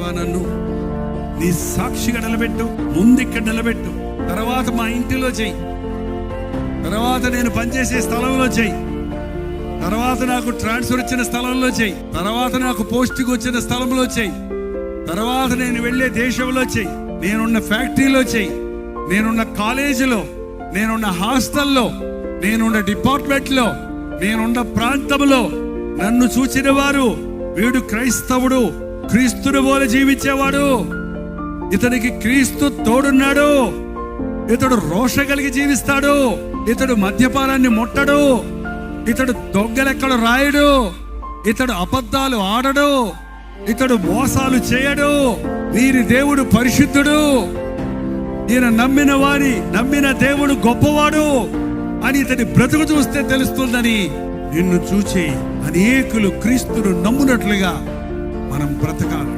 దేవా నన్ను నీ సాక్షిగా నిలబెట్టు, ముందిక్కడ నిలబెట్టు, తర్వాత మా ఇంటిలో చెయ్యి, తర్వాత నేను పనిచేసే స్థలంలో చెయ్యి, తర్వాత నాకు ట్రాన్స్ఫర్ వచ్చిన స్థలంలో చెయ్యి, తర్వాత నాకు పోస్టింగ్ వచ్చిన స్థలంలో చెయ్యి, తర్వాత నేను వెళ్ళే దేశంలో చెయ్యి, నేనున్న ఫ్యాక్టరీలో చెయ్యి, నేనున్న కాలేజీలో, నేనున్న హాస్టల్లో, నేనున్న డిపార్ట్మెంట్లో, నేనున్న ప్రాంతంలో నన్ను చూచిన వారు వీడు క్రైస్తవుడు, క్రీస్తుని పోలి జీవించేవాడు, ఇతనికి క్రీస్తు తోడున్నాడు, ఇతడు రోష కలిగి జీవిస్తాడు, ఇతడు మద్యపానాన్ని ముట్టడు, ఇతడు దొంగలెక్కడు రాయడు, ఇతడు అబద్ధాలు ఆడడు, ఇతడు మోసాలు చేయడు, వీరి దేవుడు పరిశుద్ధుడు, ఈయన నమ్మిన దేవుడు గొప్పవాడు అని ఇతని బ్రతుకు చూస్తే తెలుస్తుందని నిన్ను చూచి అనేకులు క్రీస్తును నమ్మునట్లుగా మనం బ్రతకాలి.